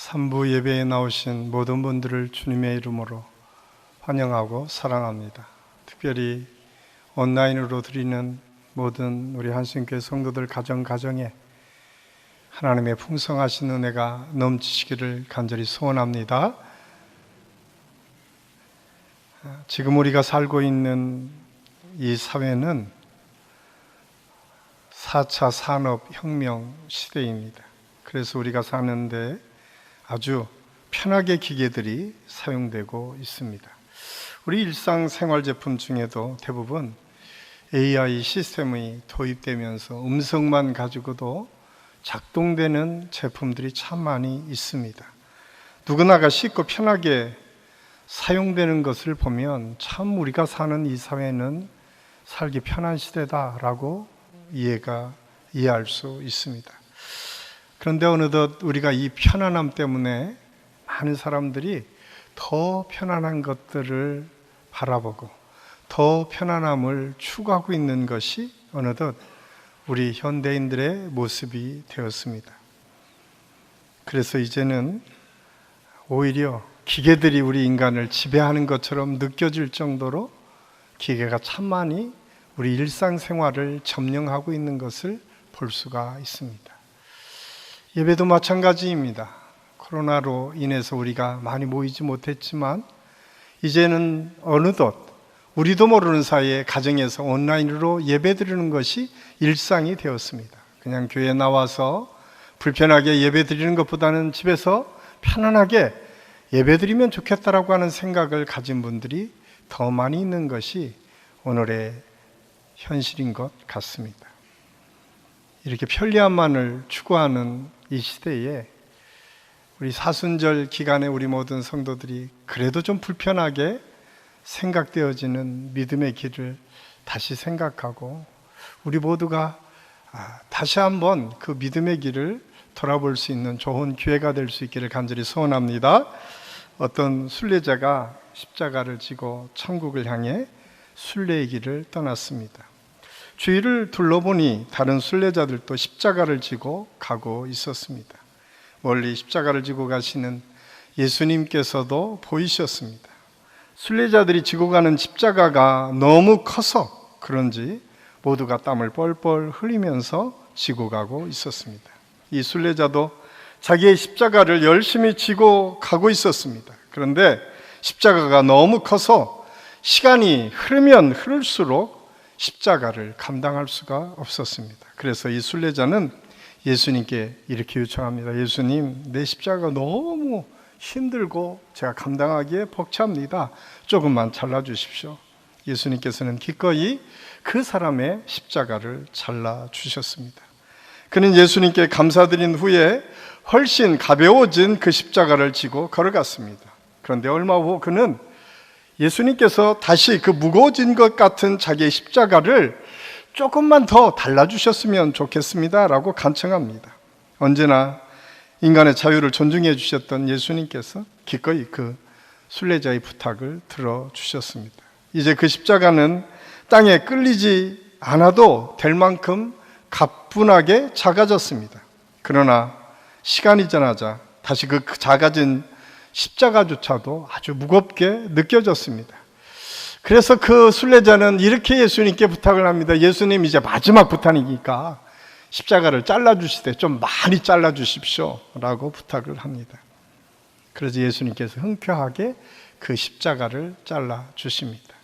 3부 예배에 나오신 모든 분들을 주님의 이름으로 환영하고 사랑합니다. 특별히 온라인으로 드리는 모든 우리 한신교회 성도들 가정에 하나님의 풍성하신 은혜가 넘치시기를 간절히 소원합니다. 지금 우리가 살고 있는 이 사회는 4차 산업혁명 시대입니다. 그래서 우리가 사는데 아주 편하게 기계들이 사용되고 있습니다. 우리 일상생활 제품 중에도 대부분 AI 시스템이 도입되면서 음성만 가지고도 작동되는 제품들이 참 많이 있습니다. 누구나가 쉽고 편하게 사용되는 것을 보면 참 우리가 사는 이 사회는 살기 편한 시대다라고 이해할 수 있습니다. 그런데 어느덧 우리가 이 편안함 때문에 많은 사람들이 더 편안한 것들을 바라보고 더 편안함을 추구하고 있는 것이 어느덧 우리 현대인들의 모습이 되었습니다. 그래서 이제는 오히려 기계들이 우리 인간을 지배하는 것처럼 느껴질 정도로 기계가 참 많이 우리 일상생활을 점령하고 있는 것을 볼 수가 있습니다. 예배도 마찬가지입니다. 코로나로 인해서 우리가 많이 모이지 못했지만 이제는 어느덧 우리도 모르는 사이에 가정에서 온라인으로 예배드리는 것이 일상이 되었습니다. 그냥 교회에 나와서 불편하게 예배드리는 것보다는 집에서 편안하게 예배드리면 좋겠다라고 하는 생각을 가진 분들이 더 많이 있는 것이 오늘의 현실인 것 같습니다. 이렇게 편리함만을 추구하는 이 시대에 우리 사순절 기간에 우리 모든 성도들이 그래도 좀 불편하게 생각되어지는 믿음의 길을 다시 생각하고 우리 모두가 다시 한번 그 믿음의 길을 돌아볼 수 있는 좋은 기회가 될 수 있기를 간절히 소원합니다. 어떤 순례자가 십자가를 지고 천국을 향해 순례의 길을 떠났습니다. 주위를 둘러보니 다른 순례자들도 십자가를 지고 가고 있었습니다. 멀리 십자가를 지고 가시는 예수님께서도 보이셨습니다. 순례자들이 지고 가는 십자가가 너무 커서 그런지 모두가 땀을 뻘뻘 흘리면서 지고 가고 있었습니다. 이 순례자도 자기의 십자가를 열심히 지고 가고 있었습니다. 그런데 십자가가 너무 커서 시간이 흐르면 흐를수록 십자가를 감당할 수가 없었습니다. 그래서 이 순례자는 예수님께 이렇게 요청합니다. 예수님, 내 십자가가 너무 힘들고 제가 감당하기에 벅찹니다. 조금만 잘라주십시오. 예수님께서는 기꺼이 그 사람의 십자가를 잘라주셨습니다. 그는 예수님께 감사드린 후에 훨씬 가벼워진 그 십자가를 지고 걸어갔습니다. 그런데 얼마 후 그는 예수님께서 다시 그 무거워진 것 같은 자기의 십자가를 조금만 더 달라주셨으면 좋겠습니다 라고 간청합니다. 언제나 인간의 자유를 존중해 주셨던 예수님께서 기꺼이 그 순례자의 부탁을 들어주셨습니다. 이제 그 십자가는 땅에 끌리지 않아도 될 만큼 가뿐하게 작아졌습니다. 그러나 시간이 지나자 다시 그 작아진 십자가조차도 아주 무겁게 느껴졌습니다. 그래서 그 순례자는 이렇게 예수님께 부탁을 합니다. 예수님, 이제 마지막 부탁이니까 십자가를 잘라주시되 좀 많이 잘라주십시오 라고 부탁을 합니다. 그래서 예수님께서 흔쾌하게 그 십자가를 잘라주십니다.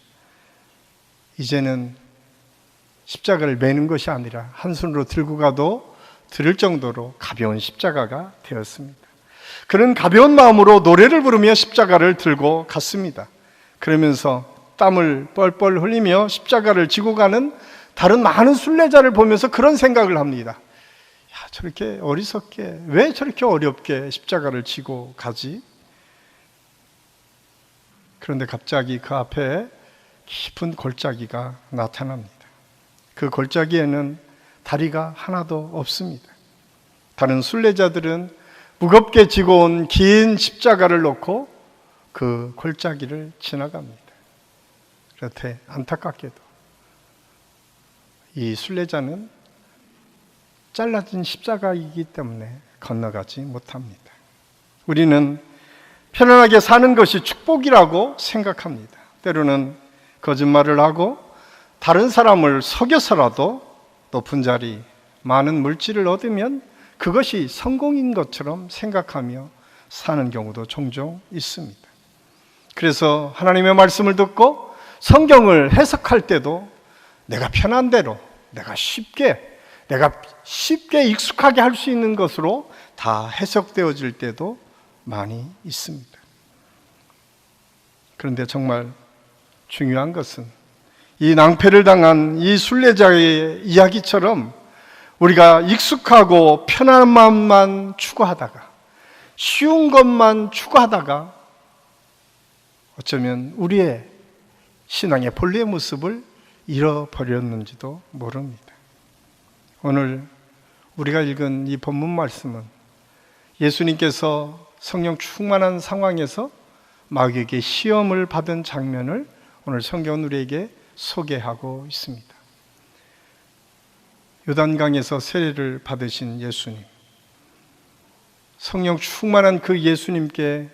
이제는 십자가를 매는 것이 아니라 한 손으로 들고 가도 들을 정도로 가벼운 십자가가 되었습니다. 그는 가벼운 마음으로 노래를 부르며 십자가를 들고 갔습니다. 그러면서 땀을 뻘뻘 흘리며 십자가를 지고 가는 다른 많은 순례자를 보면서 그런 생각을 합니다. 야, 저렇게 어리석게, 왜 저렇게 어렵게 십자가를 지고 가지? 그런데 갑자기 그 앞에 깊은 골짜기가 나타납니다. 그 골짜기에는 다리가 하나도 없습니다. 다른 순례자들은 무겁게 지고 온 긴 십자가를 놓고 그 골짜기를 지나갑니다. 그렇게 안타깝게도 이 순례자는 잘라진 십자가이기 때문에 건너가지 못합니다. 우리는 편안하게 사는 것이 축복이라고 생각합니다. 때로는 거짓말을 하고 다른 사람을 속여서라도 높은 자리, 많은 물질을 얻으면 그것이 성공인 것처럼 생각하며 사는 경우도 종종 있습니다. 그래서 하나님의 말씀을 듣고 성경을 해석할 때도 내가 편한 대로, 내가 쉽게 익숙하게 할 수 있는 것으로 다 해석되어질 때도 많이 있습니다. 그런데 정말 중요한 것은 이 낭패를 당한 이 순례자의 이야기처럼 우리가 익숙하고 편한 마음만 추구하다가, 쉬운 것만 추구하다가 어쩌면 우리의 신앙의 본래의 모습을 잃어버렸는지도 모릅니다. 오늘 우리가 읽은 이 본문 말씀은 예수님께서 성령 충만한 상황에서 마귀에게 시험을 받은 장면을 오늘 성경은 우리에게 소개하고 있습니다. 요단강에서 세례를 받으신 예수님, 성령 충만한 그 예수님께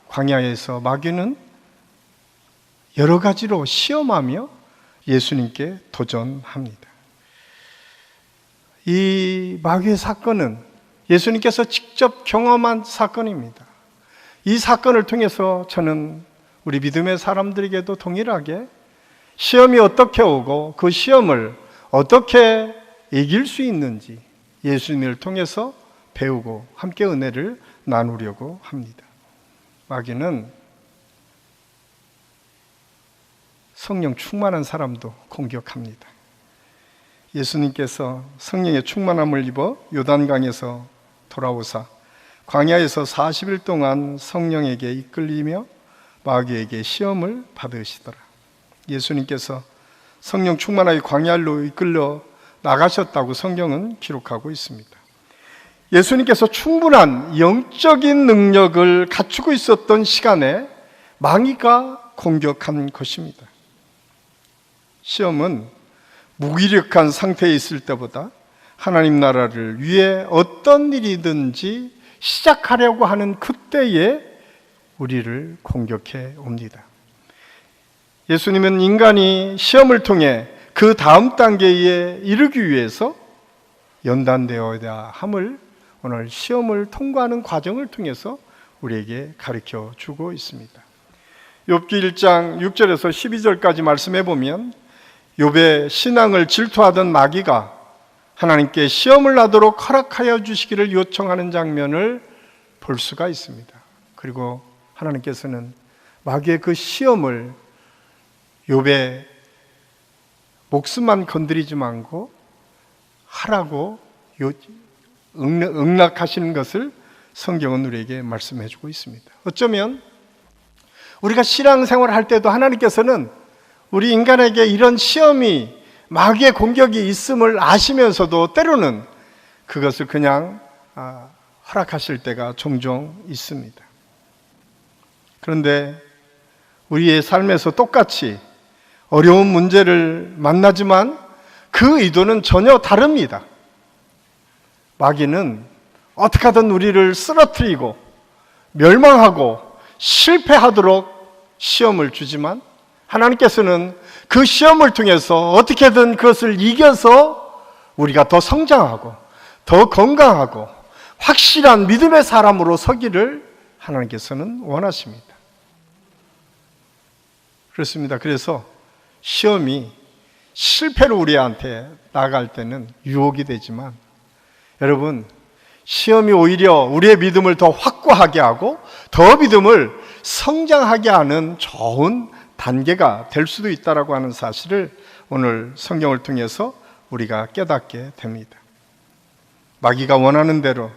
광야에서 마귀는 여러 가지로 시험하며 예수님께 도전합니다. 이 마귀의 사건은 예수님께서 직접 경험한 사건입니다. 이 사건을 통해서 저는 우리 믿음의 사람들에게도 동일하게 시험이 어떻게 오고 그 시험을 어떻게 이길 수 있는지 예수님을 통해서 배우고 함께 은혜를 나누려고 합니다. 마귀는 성령 충만한 사람도 공격합니다. 예수님께서 성령의 충만함을 입어 요단강에서 돌아오사 광야에서 40일 동안 성령에게 이끌리며 마귀에게 시험을 받으시더라. 예수님께서 성령 충만하게 광야로 이끌려 나가셨다고 성경은 기록하고 있습니다. 예수님께서 충분한 영적인 능력을 갖추고 있었던 시간에 마귀가 공격한 것입니다. 시험은 무기력한 상태에 있을 때보다 하나님 나라를 위해 어떤 일이든지 시작하려고 하는 그때에 우리를 공격해 옵니다. 예수님은 인간이 시험을 통해 그 다음 단계에 이르기 위해서 연단되어야 함을 오늘 시험을 통과하는 과정을 통해서 우리에게 가르쳐 주고 있습니다. 욥기 1장 6절에서 12절까지 말씀해 보면 욥의 신앙을 질투하던 마귀가 하나님께 시험을 하도록 허락하여 주시기를 요청하는 장면을 볼 수가 있습니다. 그리고 하나님께서는 마귀의 그 시험을 욥의 목숨만 건드리지 말고 하라고 응락하시는 것을 성경은 우리에게 말씀해 주고 있습니다. 어쩌면 우리가 신앙생활을 할 때도 하나님께서는 우리 인간에게 이런 시험이 마귀의 공격이 있음을 아시면서도 때로는 그것을 그냥 허락하실 때가 종종 있습니다. 그런데 우리의 삶에서 똑같이 어려운 문제를 만나지만 그 의도는 전혀 다릅니다. 마귀는 어떻게 하든 우리를 쓰러뜨리고 멸망하고 실패하도록 시험을 주지만 하나님께서는 그 시험을 통해서 어떻게든 그것을 이겨서 우리가 더 성장하고 더 건강하고 확실한 믿음의 사람으로 서기를 하나님께서는 원하십니다. 그렇습니다. 그래서 시험이 실패로 우리한테 나갈 때는 유혹이 되지만 여러분, 시험이 오히려 우리의 믿음을 더 확고하게 하고 더 믿음을 성장하게 하는 좋은 단계가 될 수도 있다라고 하는 사실을 오늘 성경을 통해서 우리가 깨닫게 됩니다. 마귀가 원하는 대로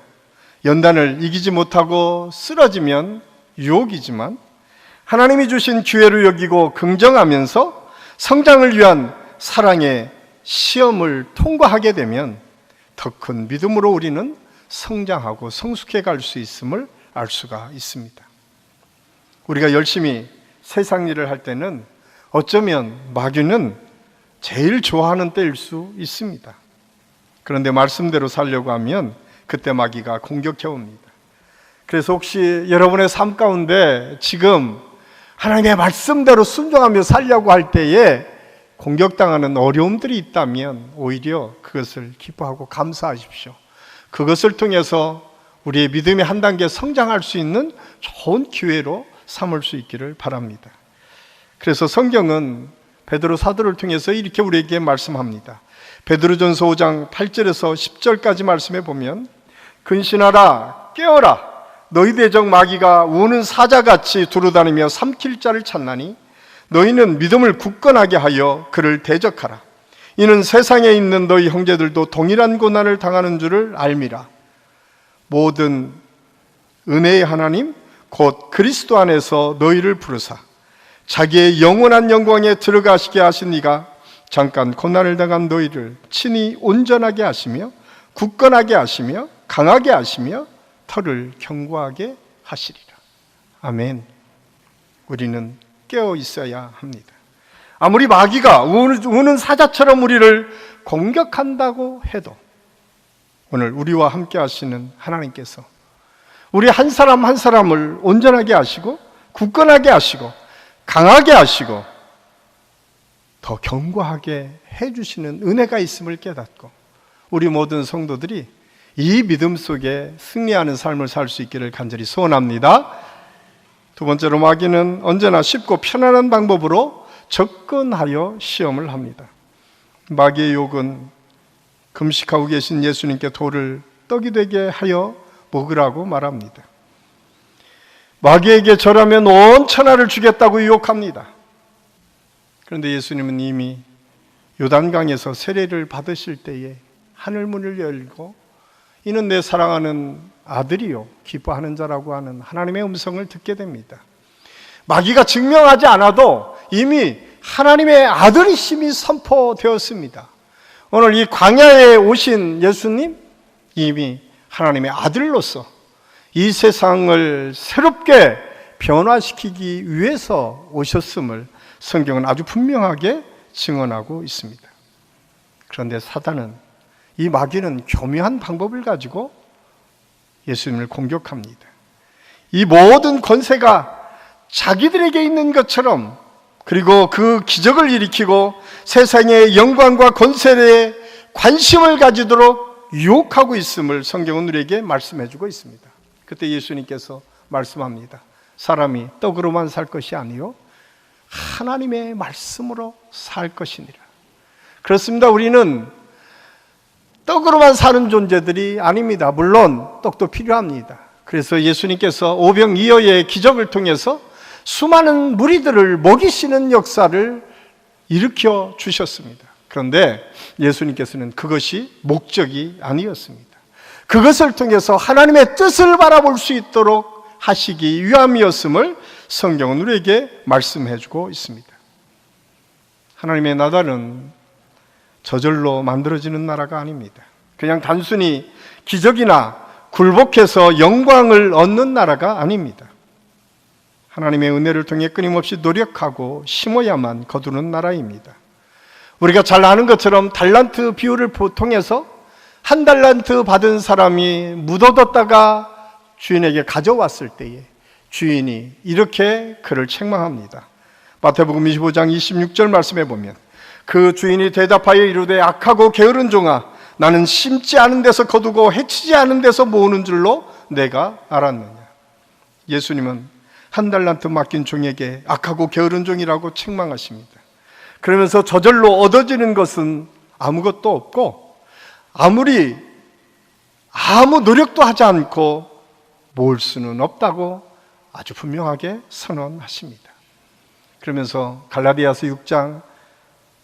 연단을 이기지 못하고 쓰러지면 유혹이지만 하나님이 주신 기회로 여기고 긍정하면서 성장을 위한 사랑의 시험을 통과하게 되면 더 큰 믿음으로 우리는 성장하고 성숙해 갈 수 있음을 알 수가 있습니다. 우리가 열심히 세상 일을 할 때는 어쩌면 마귀는 제일 좋아하는 때일 수 있습니다. 그런데 말씀대로 살려고 하면 그때 마귀가 공격해 옵니다. 그래서 혹시 여러분의 삶 가운데 지금 하나님의 말씀대로 순종하며 살려고 할 때에 공격당하는 어려움들이 있다면 오히려 그것을 기뻐하고 감사하십시오. 그것을 통해서 우리의 믿음이 한 단계 성장할 수 있는 좋은 기회로 삼을 수 있기를 바랍니다. 그래서 성경은 베드로 사도를 통해서 이렇게 우리에게 말씀합니다. 베드로전서 5장 8절에서 10절까지 말씀해 보면 근신하라 깨어라 너희 대적 마귀가 우는 사자같이 두루다니며 삼킬 자를 찾나니 너희는 믿음을 굳건하게 하여 그를 대적하라. 이는 세상에 있는 너희 형제들도 동일한 고난을 당하는 줄을 알미라. 모든 은혜의 하나님 곧 그리스도 안에서 너희를 부르사 자기의 영원한 영광에 들어가시게 하신 이가 잠깐 고난을 당한 너희를 친히 온전하게 하시며 굳건하게 하시며 강하게 하시며 털을 견고하게 하시리라. 아멘. 우리는 깨어 있어야 합니다. 아무리 마귀가 우는 사자처럼 우리를 공격한다고 해도 오늘 우리와 함께 하시는 하나님께서 우리 한 사람 한 사람을 온전하게 하시고 굳건하게 하시고 강하게 하시고 더 견고하게 해주시는 은혜가 있음을 깨닫고 우리 모든 성도들이 이 믿음 속에 승리하는 삶을 살 수 있기를 간절히 소원합니다. 두 번째로 마귀는 언제나 쉽고 편안한 방법으로 접근하여 시험을 합니다. 마귀의 욕은 금식하고 계신 예수님께 돌을 떡이 되게 하여 먹으라고 말합니다. 마귀에게 절하면 온 천하를 주겠다고 유혹합니다. 그런데 예수님은 이미 요단강에서 세례를 받으실 때에 하늘문을 열고 이는 내 사랑하는 아들이요 기뻐하는 자라고 하는 하나님의 음성을 듣게 됩니다. 마귀가 증명하지 않아도 이미 하나님의 아들이심이 선포되었습니다. 오늘 이 광야에 오신 예수님 이미 하나님의 아들로서 이 세상을 새롭게 변화시키기 위해서 오셨음을 성경은 아주 분명하게 증언하고 있습니다. 그런데 사단은 이 마귀는 교묘한 방법을 가지고 예수님을 공격합니다. 이 모든 권세가 자기들에게 있는 것처럼 그리고 그 기적을 일으키고 세상의 영광과 권세에 관심을 가지도록 유혹하고 있음을 성경은 우리에게 말씀해주고 있습니다. 그때 예수님께서 말씀합니다. 사람이 떡으로만 살 것이 아니요 하나님의 말씀으로 살 것이니라. 그렇습니다. 우리는 떡으로만 사는 존재들이 아닙니다. 물론 떡도 필요합니다. 그래서 예수님께서 오병이어의 기적을 통해서 수많은 무리들을 먹이시는 역사를 일으켜 주셨습니다. 그런데 예수님께서는 그것이 목적이 아니었습니다. 그것을 통해서 하나님의 뜻을 바라볼 수 있도록 하시기 위함이었음을 성경은 우리에게 말씀해 주고 있습니다. 하나님의 나라는 저절로 만들어지는 나라가 아닙니다. 그냥 단순히 기적이나 굴복해서 영광을 얻는 나라가 아닙니다. 하나님의 은혜를 통해 끊임없이 노력하고 심어야만 거두는 나라입니다. 우리가 잘 아는 것처럼 달란트 비유를 통해서 한 달란트 받은 사람이 묻어뒀다가 주인에게 가져왔을 때에 주인이 이렇게 그를 책망합니다. 마태복음 25장 26절 말씀해 보면 그 주인이 대답하여 이르되 악하고 게으른 종아 나는 심지 않은 데서 거두고 해치지 않은 데서 모으는 줄로 내가 알았느냐. 예수님은 한 달란트 맡긴 종에게 악하고 게으른 종이라고 책망하십니다. 그러면서 저절로 얻어지는 것은 아무것도 없고 아무리 아무 노력도 하지 않고 모을 수는 없다고 아주 분명하게 선언하십니다. 그러면서 갈라디아서 6장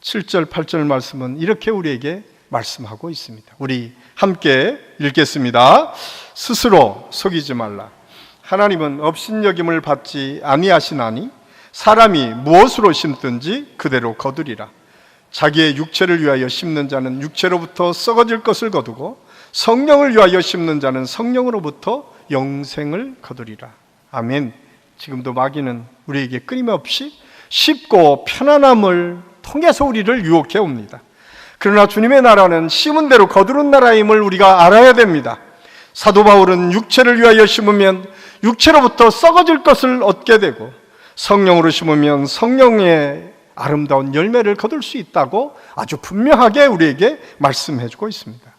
7절 8절 말씀은 이렇게 우리에게 말씀하고 있습니다. 우리 함께 읽겠습니다. 스스로 속이지 말라. 하나님은 업신여김을 받지 아니하시나니 사람이 무엇으로 심든지 그대로 거두리라. 자기의 육체를 위하여 심는 자는 육체로부터 썩어질 것을 거두고 성령을 위하여 심는 자는 성령으로부터 영생을 거두리라. 아멘. 지금도 마귀는 우리에게 끊임없이 쉽고 편안함을 통해서 우리를 유혹해 옵니다. 그러나 주님의 나라는 심은 대로 거두는 나라임을 우리가 알아야 됩니다. 사도 바울은 육체를 위하여 심으면 육체로부터 썩어질 것을 얻게 되고 성령으로 심으면 성령의 아름다운 열매를 거둘 수 있다고 아주 분명하게 우리에게 말씀해주고 있습니다.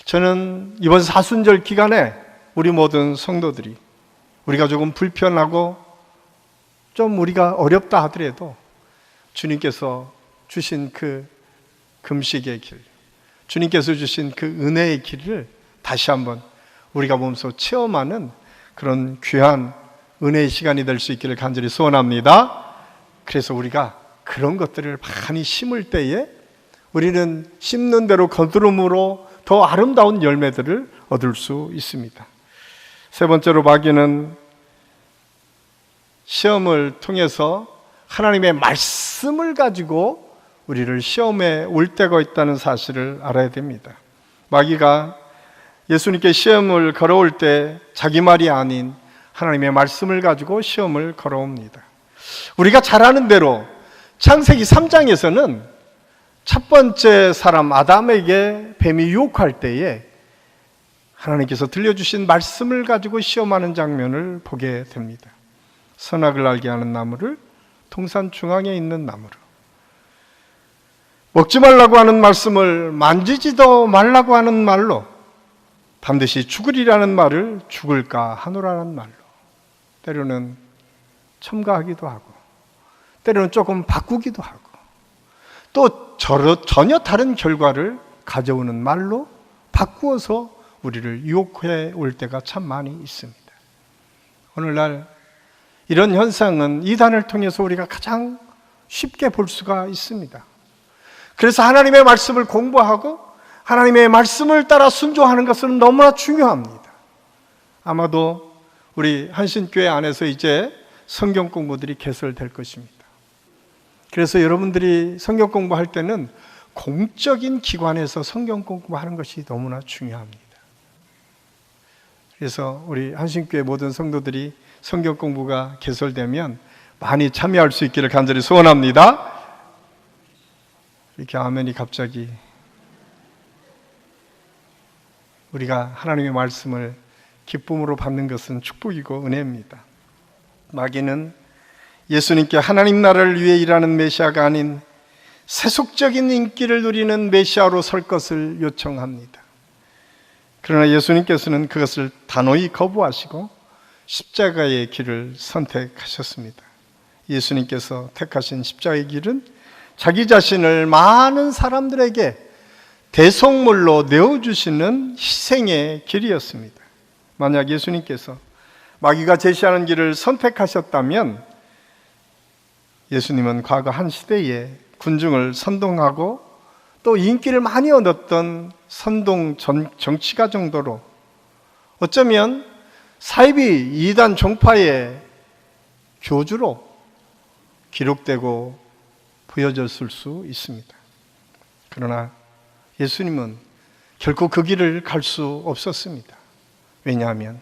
저는 이번 사순절 기간에 우리 모든 성도들이 우리가 조금 불편하고 좀 우리가 어렵다 하더라도 주님께서 주신 그 금식의 길, 주님께서 주신 그 은혜의 길을 다시 한번 우리가 몸소 체험하는 그런 귀한 은혜의 시간이 될 수 있기를 간절히 소원합니다. 그래서 우리가 그런 것들을 많이 심을 때에 우리는 심는 대로 거두름으로 더 아름다운 열매들을 얻을 수 있습니다. 세 번째로 마귀는 시험을 통해서 하나님의 말씀을 가지고 우리를 시험에 올 때가 있다는 사실을 알아야 됩니다. 마귀가 예수님께 시험을 걸어올 때 자기 말이 아닌 하나님의 말씀을 가지고 시험을 걸어옵니다. 우리가 잘 아는 대로 창세기 3장에서는 첫 번째 사람 아담에게 뱀이 유혹할 때에 하나님께서 들려주신 말씀을 가지고 시험하는 장면을 보게 됩니다. 선악을 알게 하는 나무를 동산 중앙에 있는 나무로, 먹지 말라고 하는 말씀을 만지지도 말라고 하는 말로, 반드시 죽으리라는 말을 죽을까 하노라는 말로, 때로는 첨가하기도 하고 때로는 조금 바꾸기도 하고 또 전혀 다른 결과를 가져오는 말로 바꾸어서 우리를 유혹해 올 때가 참 많이 있습니다. 오늘날 이런 현상은 이단을 통해서 우리가 가장 쉽게 볼 수가 있습니다. 그래서 하나님의 말씀을 공부하고 하나님의 말씀을 따라 순종하는 것은 너무나 중요합니다. 아마도 우리 한신교회 안에서 이제 성경 공부들이 개설될 것입니다. 그래서 여러분들이 성경 공부할 때는 공적인 기관에서 성경 공부하는 것이 너무나 중요합니다. 그래서 우리 한신교회 모든 성도들이 성경 공부가 개설되면 많이 참여할 수 있기를 간절히 소원합니다. 이렇게 아멘이 갑자기, 우리가 하나님의 말씀을 기쁨으로 받는 것은 축복이고 은혜입니다. 마귀는 예수님께 하나님 나라를 위해 일하는 메시아가 아닌 세속적인 인기를 누리는 메시아로 설 것을 요청합니다. 그러나 예수님께서는 그것을 단호히 거부하시고 십자가의 길을 선택하셨습니다. 예수님께서 택하신 십자가의 길은 자기 자신을 많은 사람들에게 대속물로 내어주시는 희생의 길이었습니다. 만약 예수님께서 마귀가 제시하는 길을 선택하셨다면 예수님은 과거 한 시대에 군중을 선동하고 또 인기를 많이 얻었던 선동 정치가 정도로 어쩌면 사이비 이단 종파의 교주로 기록되고 보여졌을 수 있습니다. 그러나 예수님은 결코 그 길을 갈 수 없었습니다. 왜냐하면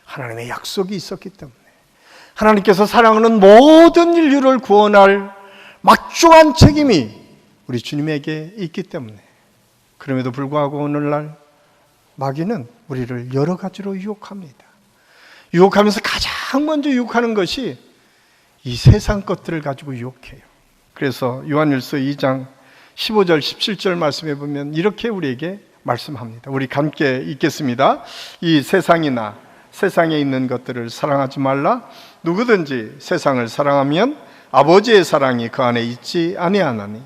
하나님의 약속이 있었기 때문에, 하나님께서 사랑하는 모든 인류를 구원할 막중한 책임이 우리 주님에게 있기 때문에, 그럼에도 불구하고 오늘날 마귀는 우리를 여러 가지로 유혹합니다. 유혹하면서 가장 먼저 유혹하는 것이 이 세상 것들을 가지고 유혹해요. 그래서 요한일서 2장 15절 17절 말씀해 보면 이렇게 우리에게 말씀합니다. 우리 함께 읽겠습니다. 이 세상이나 세상에 있는 것들을 사랑하지 말라. 누구든지 세상을 사랑하면 아버지의 사랑이 그 안에 있지 아니하나니,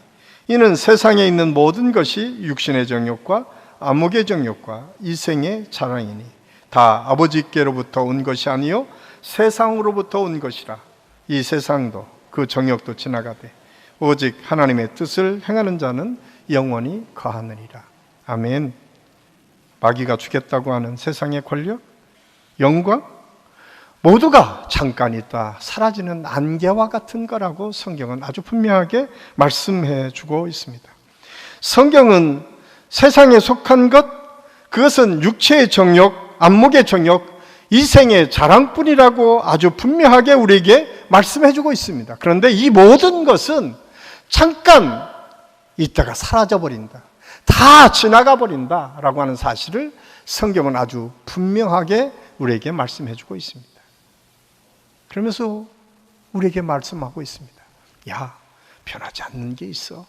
이는 세상에 있는 모든 것이 육신의 정욕과 안목의 정욕과 이생의 자랑이니 다 아버지께로부터 온 것이 아니요 세상으로부터 온 것이라. 이 세상도 그 정욕도 지나가되 오직 하나님의 뜻을 행하는 자는 영원히 거하느니라. 아멘. 마귀가 주겠다고 하는 세상의 권력, 영광, 모두가 잠깐 있다 사라지는 안개와 같은 거라고 성경은 아주 분명하게 말씀해 주고 있습니다. 성경은 세상에 속한 것, 그것은 육체의 정욕, 안목의 정욕, 이생의 자랑뿐이라고 아주 분명하게 우리에게 말씀해 주고 있습니다. 그런데 이 모든 것은 잠깐 있다가 사라져버린다, 다 지나가 버린다라고 하는 사실을 성경은 아주 분명하게 우리에게 말씀해 주고 있습니다. 그러면서 우리에게 말씀하고 있습니다. 야, 변하지 않는 게 있어.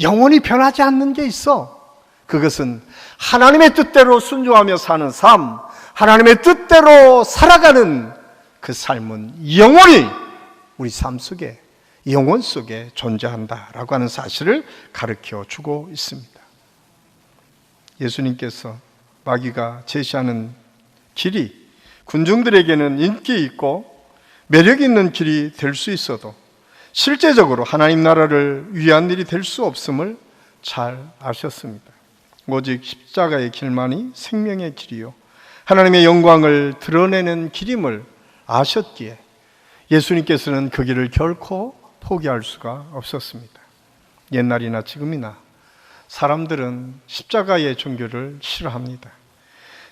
영원히 변하지 않는 게 있어. 그것은 하나님의 뜻대로 순종하며 사는 삶, 하나님의 뜻대로 살아가는 그 삶은 영원히 우리 삶 속에, 영혼 속에 존재한다라고 하는 사실을 가르쳐 주고 있습니다. 예수님께서 마귀가 제시하는 길이 군중들에게는 인기 있고 매력 있는 길이 될 수 있어도 실제적으로 하나님 나라를 위한 일이 될 수 없음을 잘 아셨습니다. 오직 십자가의 길만이 생명의 길이요 하나님의 영광을 드러내는 길임을 아셨기에 예수님께서는 그 길을 결코 포기할 수가 없었습니다. 옛날이나 지금이나 사람들은 십자가의 종교를 싫어합니다.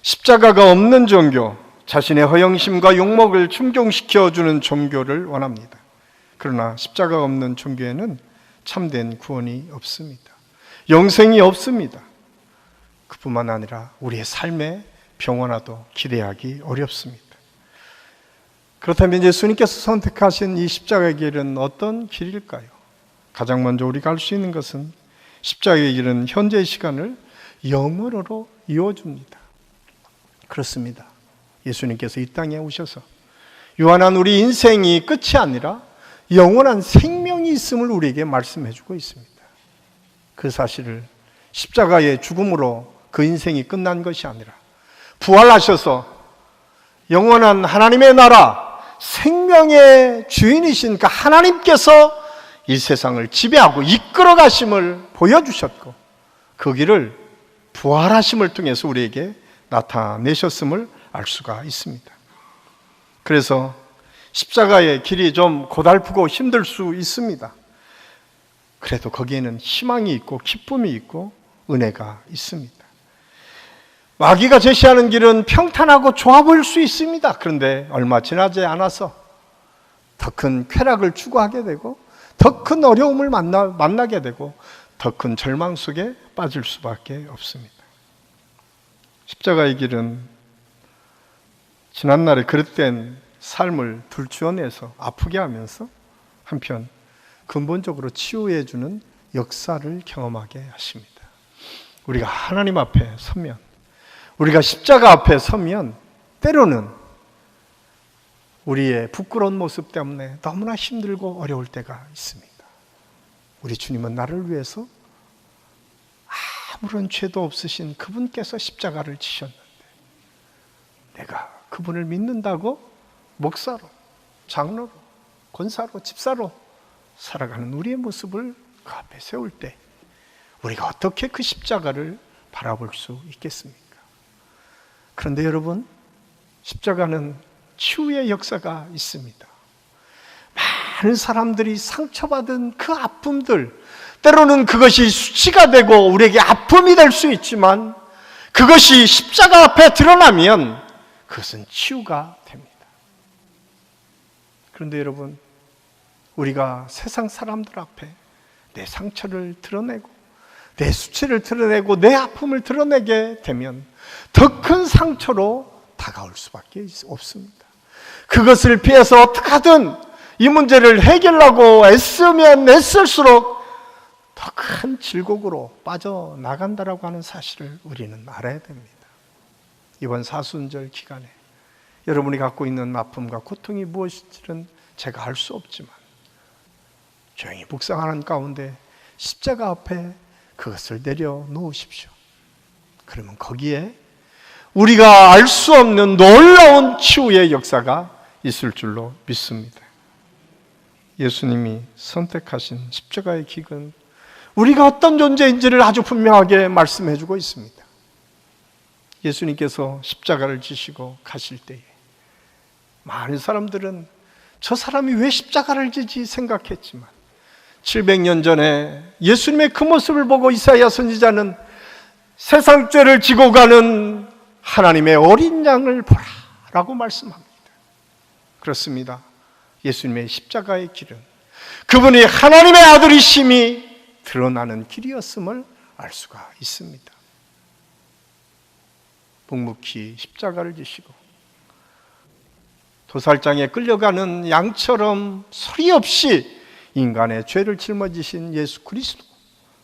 십자가가 없는 종교, 자신의 허영심과 욕먹을 충족시켜주는 종교를 원합니다. 그러나 십자가가 없는 종교에는 참된 구원이 없습니다. 영생이 없습니다. 그뿐만 아니라 우리의 삶의 평온화도 기대하기 어렵습니다. 그렇다면 예수님께서 선택하신 이 십자가의 길은 어떤 길일까요? 가장 먼저 우리가 알 수 있는 것은 십자가의 길은 현재의 시간을 영원으로 이어줍니다. 그렇습니다. 예수님께서 이 땅에 오셔서 유한한 우리 인생이 끝이 아니라 영원한 생명이 있음을 우리에게 말씀해 주고 있습니다. 그 사실을 십자가의 죽음으로 그 인생이 끝난 것이 아니라 부활하셔서 영원한 하나님의 나라, 생명의 주인이신 그 하나님께서 이 세상을 지배하고 이끌어 가심을 보여주셨고 그 길을 부활하심을 통해서 우리에게 나타내셨음을 알 수가 있습니다. 그래서 십자가의 길이 좀 고달프고 힘들 수 있습니다. 그래도 거기에는 희망이 있고 기쁨이 있고 은혜가 있습니다. 마귀가 제시하는 길은 평탄하고 좋아 보일 수 있습니다. 그런데 얼마 지나지 않아서 더 큰 쾌락을 추구하게 되고 더 큰 어려움을 만나게 되고 더 큰 절망 속에 빠질 수밖에 없습니다. 십자가의 길은 지난날에 그릇된 삶을 들추어내서 아프게 하면서 한편 근본적으로 치유해 주는 역사를 경험하게 하십니다. 우리가 하나님 앞에 서면, 우리가 십자가 앞에 서면 때로는 우리의 부끄러운 모습 때문에 너무나 힘들고 어려울 때가 있습니다. 우리 주님은 나를 위해서 아무런 죄도 없으신 그분께서 십자가를 지셨는데 내가 그분을 믿는다고 목사로, 장로로, 권사로, 집사로 살아가는 우리의 모습을 그 앞에 세울 때 우리가 어떻게 그 십자가를 바라볼 수 있겠습니까? 그런데 여러분, 십자가는 치유의 역사가 있습니다. 많은 사람들이 상처받은 그 아픔들, 때로는 그것이 수치가 되고 우리에게 아픔이 될 수 있지만 그것이 십자가 앞에 드러나면 그것은 치유가 됩니다. 그런데 여러분, 우리가 세상 사람들 앞에 내 상처를 드러내고 내 수치를 드러내고 내 아픔을 드러내게 되면 더 큰 상처로 다가올 수밖에 없습니다. 그것을 피해서 어떻게 하든 이 문제를 해결하고 애쓰면 애쓸수록 더 큰 질곡으로 빠져나간다라고 하는 사실을 우리는 알아야 됩니다. 이번 사순절 기간에 여러분이 갖고 있는 아픔과 고통이 무엇인지는 제가 알 수 없지만 조용히 묵상하는 가운데 십자가 앞에 그것을 내려놓으십시오. 그러면 거기에 우리가 알 수 없는 놀라운 치유의 역사가 있을 줄로 믿습니다. 예수님이 선택하신 십자가의 길은 우리가 어떤 존재인지를 아주 분명하게 말씀해 주고 있습니다. 예수님께서 십자가를 지시고 가실 때에 많은 사람들은 저 사람이 왜 십자가를 지지 생각했지만 700년 전에 예수님의 그 모습을 보고 이사야 선지자는 세상 죄를 지고 가는 하나님의 어린 양을 보라라고 말씀합니다. 그렇습니다. 예수님의 십자가의 길은 그분이 하나님의 아들이심이 드러나는 길이었음을 알 수가 있습니다. 묵묵히 십자가를 지시고 도살장에 끌려가는 양처럼 소리 없이 인간의 죄를 짊어지신 예수 그리스도,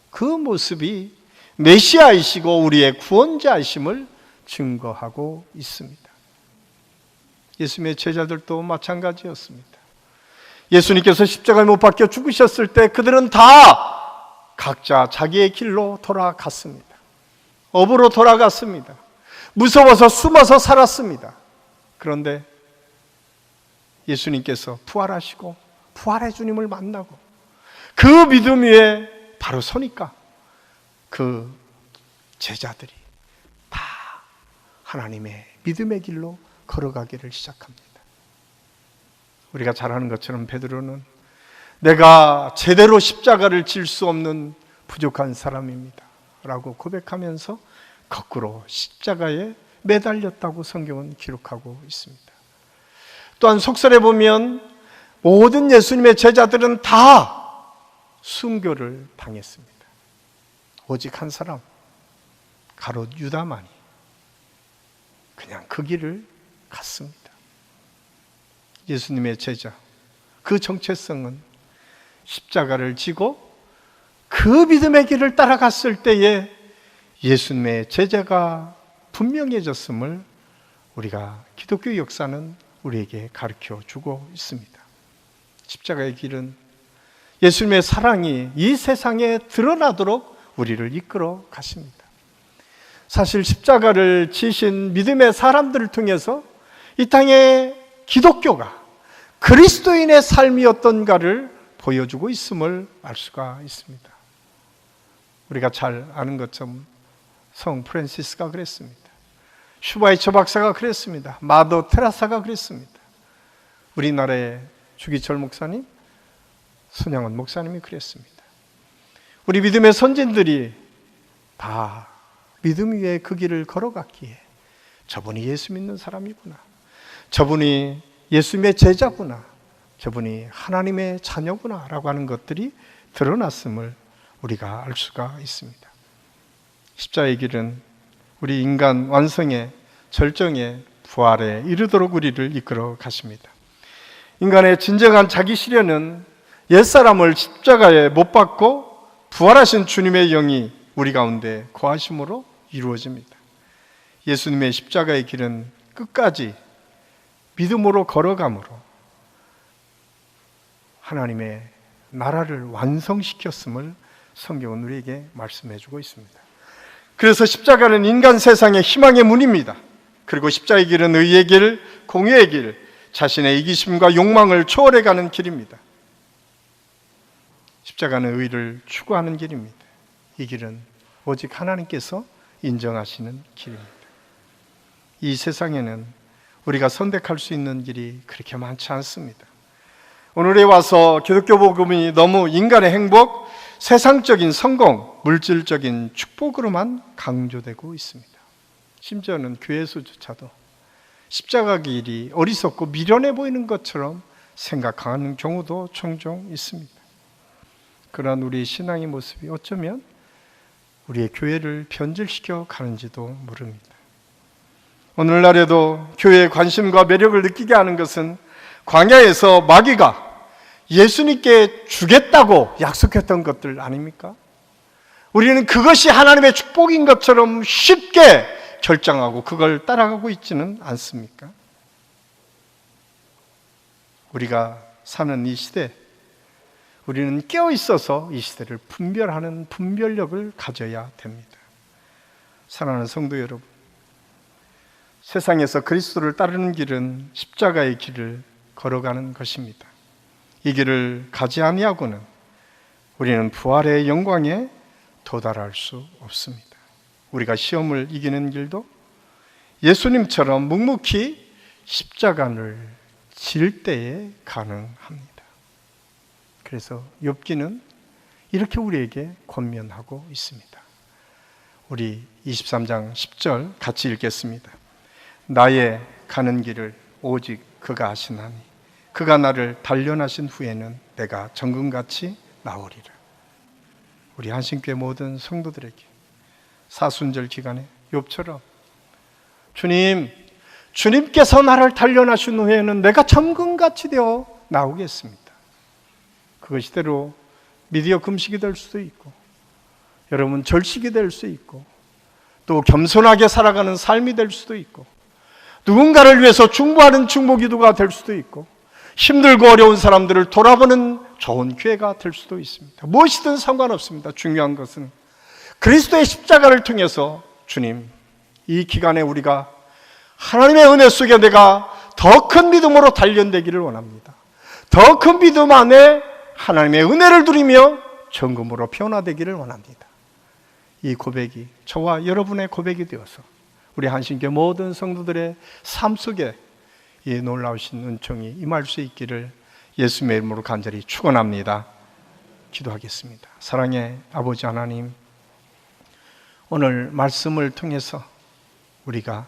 그 모습이 메시아이시고 우리의 구원자이심을 증거하고 있습니다. 예수님의 제자들도 마찬가지였습니다. 예수님께서 십자가에 못 박혀 죽으셨을 때 그들은 다 각자 자기의 길로 돌아갔습니다. 업으로 돌아갔습니다. 무서워서 숨어서 살았습니다. 그런데 예수님께서 부활하시고 부활의 주님을 만나고 그 믿음 위에 바로 서니까 그 제자들이 다 하나님의 믿음의 길로 걸어가기를 시작합니다. 우리가 잘 아는 것처럼 베드로는 내가 제대로 십자가를 질 수 없는 부족한 사람입니다 라고 고백하면서 거꾸로 십자가에 매달렸다고 성경은 기록하고 있습니다. 또한 속설에 보면 모든 예수님의 제자들은 다 순교를 당했습니다. 오직 한 사람, 가롯 유다만이 그냥 그 길을 갔습니다. 예수님의 제자, 그 정체성은 십자가를 지고 그 믿음의 길을 따라갔을 때에 예수님의 제자가 분명해졌음을 우리가 기독교 역사는 우리에게 가르쳐 주고 있습니다. 십자가의 길은 예수님의 사랑이 이 세상에 드러나도록 우리를 이끌어 가십니다. 사실 십자가를 지신 믿음의 사람들을 통해서 이 땅에 기독교가 그리스도인의 삶이었던가를 보여주고 있음을 알 수가 있습니다. 우리가 잘 아는 것처럼 성 프란시스가 그랬습니다. 슈바이처 박사가 그랬습니다. 마더 테라사가 그랬습니다. 우리나라의 주기철 목사님, 손양원 목사님이 그랬습니다. 우리 믿음의 선진들이 다 믿음 위에 그 길을 걸어갔기에 저분이 예수 믿는 사람이구나, 저분이 예수님의 제자구나, 저분이 하나님의 자녀구나 라고 하는 것들이 드러났음을 우리가 알 수가 있습니다. 십자가의 길은 우리 인간 완성의 절정의 부활에 이르도록 우리를 이끌어 가십니다. 인간의 진정한 자기 실현은 옛사람을 십자가에 못 박고 부활하신 주님의 영이 우리 가운데 거하심으로 이루어집니다. 예수님의 십자가의 길은 끝까지 믿음으로 걸어감으로 하나님의 나라를 완성시켰음을 성경은 우리에게 말씀해 주고 있습니다. 그래서 십자가는 인간 세상의 희망의 문입니다. 그리고 십자가의 길은 의의 길, 공의의 길, 자신의 이기심과 욕망을 초월해가는 길입니다. 십자가는 의를 추구하는 길입니다. 이 길은 오직 하나님께서 인정하시는 길입니다. 이 세상에는 우리가 선택할 수 있는 길이 그렇게 많지 않습니다. 오늘에 와서 기독교 복음이 너무 인간의 행복, 세상적인 성공, 물질적인 축복으로만 강조되고 있습니다. 심지어는 교회에서조차도 십자가 길이 어리석고 미련해 보이는 것처럼 생각하는 경우도 종종 있습니다. 그러한 우리 신앙의 모습이 어쩌면 우리의 교회를 변질시켜 가는지도 모릅니다. 오늘날에도 교회의 관심과 매력을 느끼게 하는 것은 광야에서 마귀가 예수님께 주겠다고 약속했던 것들 아닙니까? 우리는 그것이 하나님의 축복인 것처럼 쉽게 결정하고 그걸 따라가고 있지는 않습니까? 우리가 사는 이 시대, 우리는 깨어 있어서 이 시대를 분별하는 분별력을 가져야 됩니다. 사랑하는 성도 여러분, 세상에서 그리스도를 따르는 길은 십자가의 길을 걸어가는 것입니다. 이 길을 가지 아니하고는 우리는 부활의 영광에 도달할 수 없습니다. 우리가 시험을 이기는 길도 예수님처럼 묵묵히 십자가를 질 때에 가능합니다. 그래서 욥기는 이렇게 우리에게 권면하고 있습니다. 우리 23장 10절 같이 읽겠습니다. 나의 가는 길을 오직 그가 아시나니 그가 나를 단련하신 후에는 내가 정금같이 나오리라. 우리 한신교회 모든 성도들에게 사순절 기간에 욥처럼 주님, 주님께서 나를 단련하신 후에는 내가 점금같이 되어 나오겠습니다. 그것이대로 미디어 금식이 될 수도 있고, 여러분 절식이 될 수 있고, 또 겸손하게 살아가는 삶이 될 수도 있고, 누군가를 위해서 중보하는 중보기도가 될 수도 있고, 힘들고 어려운 사람들을 돌아보는 좋은 기회가 될 수도 있습니다. 무엇이든 상관없습니다. 중요한 것은 그리스도의 십자가를 통해서 주님, 이 기간에 우리가 하나님의 은혜 속에 내가 더 큰 믿음으로 단련되기를 원합니다. 더 큰 믿음 안에 하나님의 은혜를 누리며 정금으로 변화되기를 원합니다. 이 고백이 저와 여러분의 고백이 되어서 우리 한신교회 모든 성도들의 삶 속에 이 놀라우신 은총이 임할 수 있기를 예수님의 이름으로 간절히 축원합니다. 기도하겠습니다. 사랑의 아버지 하나님, 오늘 말씀을 통해서 우리가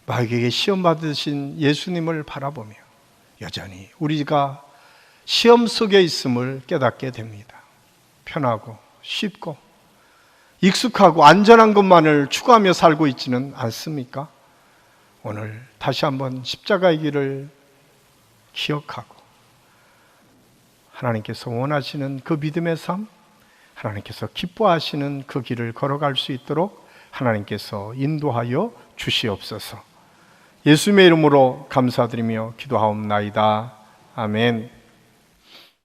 마귀에게 시험 받으신 예수님을 바라보며 여전히 우리가 시험 속에 있음을 깨닫게 됩니다. 편하고 쉽고 익숙하고 안전한 것만을 추구하며 살고 있지는 않습니까? 오늘 다시 한번 십자가의 길을 기억하고 하나님께서 원하시는 그 믿음의 삶, 하나님께서 기뻐하시는 그 길을 걸어갈 수 있도록 하나님께서 인도하여 주시옵소서. 예수님의 이름으로 감사드리며 기도하옵나이다. 아멘.